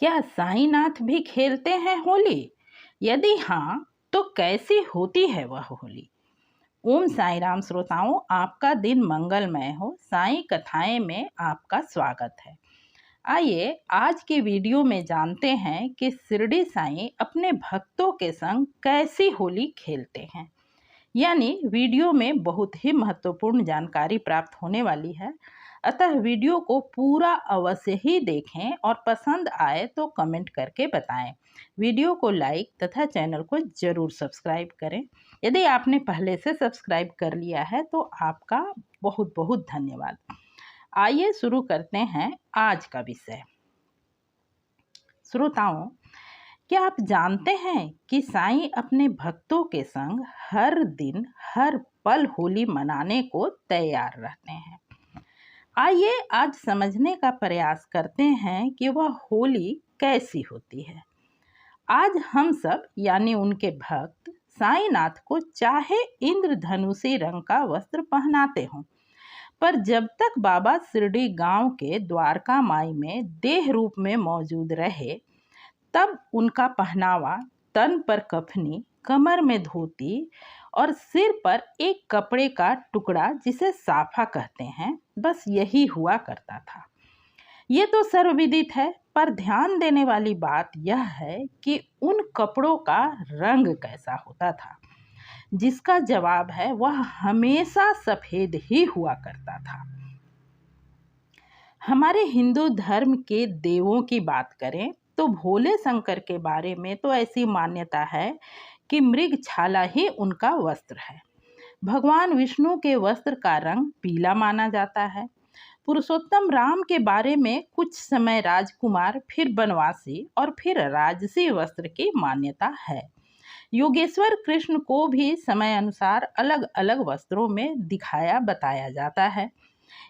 क्या साईंनाथ भी खेलते हैं होली? यदि हाँ, तो कैसी होती है वह होली? ओम साई राम श्रोताओं, आपका दिन मंगलमय हो। साईं कथाएं में आपका स्वागत है। आइए आज के वीडियो में जानते हैं कि शिरडी साईं अपने भक्तों के संग कैसी होली खेलते हैं। यानी वीडियो में बहुत ही महत्वपूर्ण जानकारी प्राप्त होने वाली है, अतः वीडियो को पूरा अवश्य ही देखें और पसंद आए तो कमेंट करके बताएं। वीडियो को लाइक तथा चैनल को जरूर सब्सक्राइब करें। यदि आपने पहले से सब्सक्राइब कर लिया है तो आपका बहुत बहुत धन्यवाद। आइए शुरू करते हैं आज का विषय। श्रोताओं, क्या आप जानते हैं कि साईं अपने भक्तों के संग हर दिन हर पल होली मनाने को तैयार रहते हैं। आइए आज समझने का प्रयास करते हैं कि वह होली कैसी होती है। आज हम सब यानी उनके भक्त साईंनाथ को चाहे इंद्रधनुषी रंग का वस्त्र पहनाते हों, पर जब तक बाबा शिरडी गांव के द्वारका माई में देह रूप में मौजूद रहे, तब उनका पहनावा तन पर कफनी, कमर में धोती और सिर पर एक कपड़े का टुकड़ा जिसे साफा कहते हैं, बस यही हुआ करता था। ये तो सर्वविदित है, पर ध्यान देने वाली बात यह है कि उन कपड़ों का रंग कैसा होता था। जिसका जवाब है वह हमेशा सफेद ही हुआ करता था। हमारे हिंदू धर्म के देवों की बात करें तो भोले शंकर के बारे में तो ऐसी मान्यता है कि मृग छाला ही उनका वस्त्र है। भगवान विष्णु के वस्त्र का रंग पीला माना जाता है। पुरुषोत्तम राम के बारे में कुछ समय राजकुमार, फिर बनवासी और फिर राजसी वस्त्र की मान्यता है। योगेश्वर कृष्ण को भी समय अनुसार अलग अलग वस्त्रों में दिखाया बताया जाता है।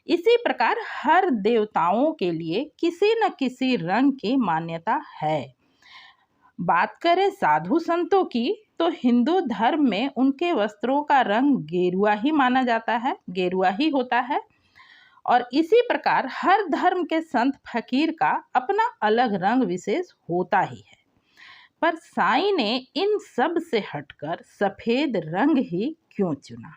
इसी प्रकार हर देवताओं के लिए किसी न किसी रंग की मान्यता है। बात करें साधु संतों की तो हिंदू धर्म में उनके वस्त्रों का रंग गेरुआ ही माना जाता है, गेरुआ ही होता है। और इसी प्रकार हर धर्म के संत फकीर का अपना अलग रंग विशेष होता ही है। पर साईं ने इन सब से हटकर सफेद रंग ही क्यों चुना?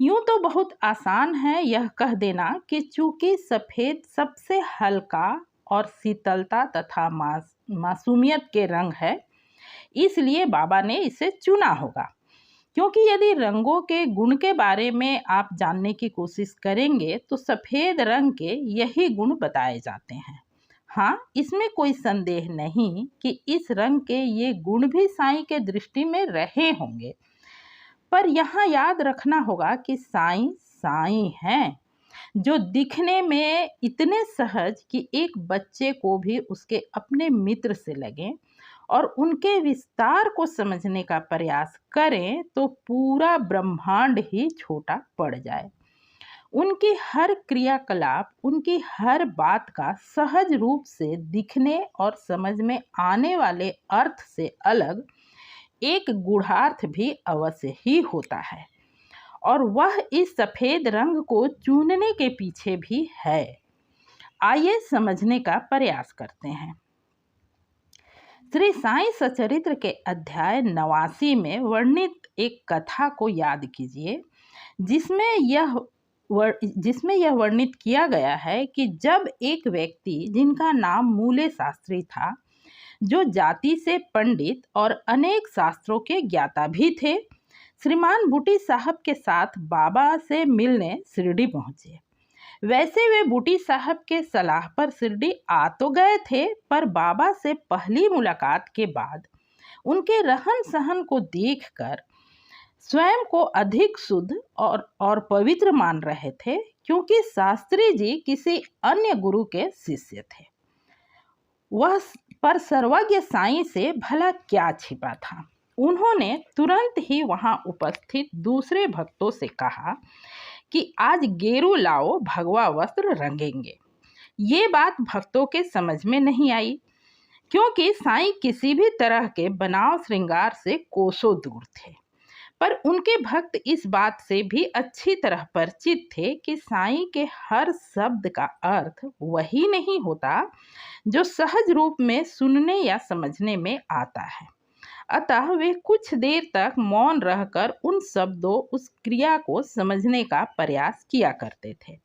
यूं तो बहुत आसान है यह कह देना कि चूंकि सफेद सबसे हल्का और शीतलता तथा मासूमियत के रंग है, इसलिए बाबा ने इसे चुना होगा। क्योंकि यदि रंगों के गुण के बारे में आप जानने की कोशिश करेंगे तो सफेद रंग के यही गुण बताए जाते हैं। हाँ, इसमें कोई संदेह नहीं कि इस रंग के ये गुण भी साईं के दृष्टि में रहे होंगे, पर यहाँ याद रखना होगा कि साईं साईं हैं, जो दिखने में इतने सहज कि एक बच्चे को भी उसके अपने मित्र से लगे और उनके विस्तार को समझने का प्रयास करें तो पूरा ब्रह्मांड ही छोटा पड़ जाए। उनकी हर क्रियाकलाप, उनकी हर बात का सहज रूप से दिखने और समझ में आने वाले अर्थ से अलग एक गूढ़ार्थ भी अवश्य ही होता है, और वह इस सफेद रंग को चुनने के पीछे भी है। आइए समझने का प्रयास करते हैं। श्री साईं सचरित्र के अध्याय 89 में वर्णित एक कथा को याद कीजिए, जिसमें यह वर्णित किया गया है कि जब एक व्यक्ति जिनका नाम मूले शास्त्री था, जो जाति से पंडित और अनेक शास्त्रों के ज्ञाता भी थे, श्रीमान बूटी साहब के साथ बाबा से मिलने शिरडी पहुंचे। वैसे वे बूटी साहब के सलाह पर शिरडी आ तो गए थे, पर बाबा से पहली मुलाकात के बाद उनके रहन सहन को देखकर स्वयं को अधिक शुद्ध और पवित्र मान रहे थे, क्योंकि शास्त्री जी किसी अन्य गुरु के शिष्य थे। वह पर सर्वज्ञ साईं से भला क्या छिपा था। उन्होंने तुरंत ही वहां उपस्थित दूसरे भक्तों से कहा कि आज गेरू लाओ, भगवा वस्त्र रंगेंगे। ये बात भक्तों के समझ में नहीं आई, क्योंकि साईं किसी भी तरह के बनाव श्रृंगार से कोसों दूर थे। पर उनके भक्त इस बात से भी अच्छी तरह परिचित थे कि साईं के हर शब्द का अर्थ वही नहीं होता जो सहज रूप में सुनने या समझने में आता है। अतः वे कुछ देर तक मौन रहकर उन शब्दों, उस क्रिया को समझने का प्रयास किया करते थे।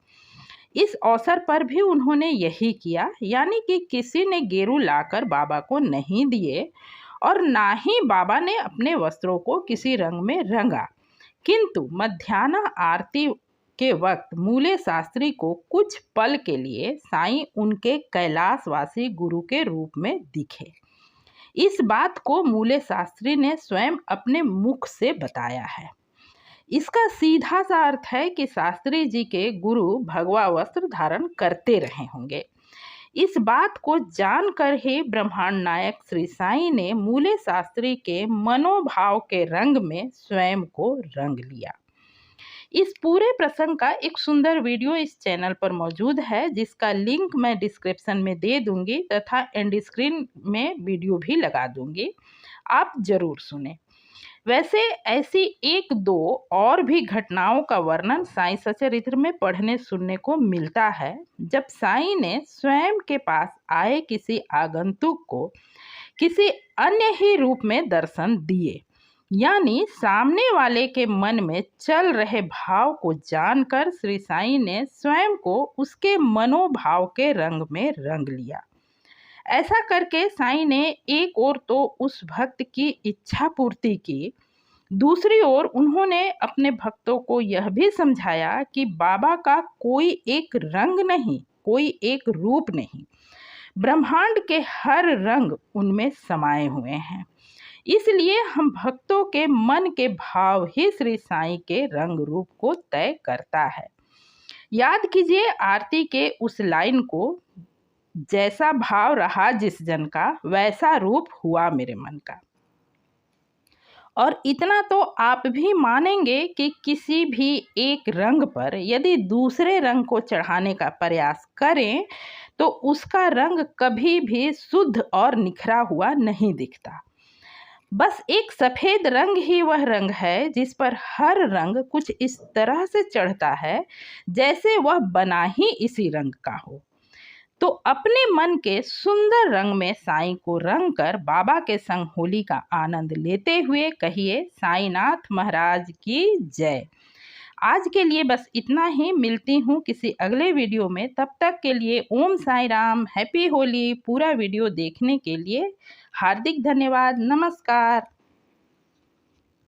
इस अवसर पर भी उन्होंने यही किया, यानी कि किसी ने गेरू लाकर बाबा को नहीं दिए और ना ही बाबा ने अपने वस्त्रों को किसी रंग में रंगा, किंतु मध्याह्न आरती के वक्त मूले शास्त्री को कुछ पल के लिए साईं उनके कैलाशवासी गुरु के रूप में दिखे। इस बात को मूले शास्त्री ने स्वयं अपने मुख से बताया है। इसका सीधा सा अर्थ है कि शास्त्री जी के गुरु भगवा वस्त्र धारण करते रहे होंगे। इस बात को जानकर ही ब्रह्मांड नायक श्री साईं ने मूले शास्त्री के मनोभाव के रंग में स्वयं को रंग लिया। इस पूरे प्रसंग का एक सुंदर वीडियो इस चैनल पर मौजूद है, जिसका लिंक मैं डिस्क्रिप्शन में दे दूंगी तथा एंड स्क्रीन में वीडियो भी लगा दूंगी, आप जरूर सुने। वैसे ऐसी एक दो और भी घटनाओं का वर्णन साईं सचरित्र में पढ़ने सुनने को मिलता है, जब साईं ने स्वयं के पास आए किसी आगंतुक को किसी अन्य ही रूप में दर्शन दिए, यानी सामने वाले के मन में चल रहे भाव को जानकर श्री साईं ने स्वयं को उसके मनोभाव के रंग में रंग लिया। ऐसा करके साईं ने एक ओर तो उस भक्त की इच्छा पूर्ति की, दूसरी ओर उन्होंने अपने भक्तों को यह भी समझाया कि बाबा का कोई एक रंग नहीं, कोई एक रूप नहीं, ब्रह्मांड के हर रंग उनमें समाये हुए हैं। इसलिए हम भक्तों के मन के भाव ही श्री साईं के रंग रूप को तय करता है। याद कीजिए आरती के उस लाइन को, जैसा भाव रहा जिस जन का वैसा रूप हुआ मेरे मन का। और इतना तो आप भी मानेंगे कि किसी भी एक रंग पर यदि दूसरे रंग को चढ़ाने का प्रयास करें तो उसका रंग कभी भी शुद्ध और निखरा हुआ नहीं दिखता। बस एक सफेद रंग ही वह रंग है जिस पर हर रंग कुछ इस तरह से चढ़ता है जैसे वह बना ही इसी रंग का हो। तो अपने मन के सुंदर रंग में साईं को रंग कर बाबा के संग होली का आनंद लेते हुए कहिए साईनाथ महाराज की जय। आज के लिए बस इतना ही, मिलती हूँ किसी अगले वीडियो में। तब तक के लिए ओम साई राम, हैप्पी होली। पूरा वीडियो देखने के लिए हार्दिक धन्यवाद। नमस्कार।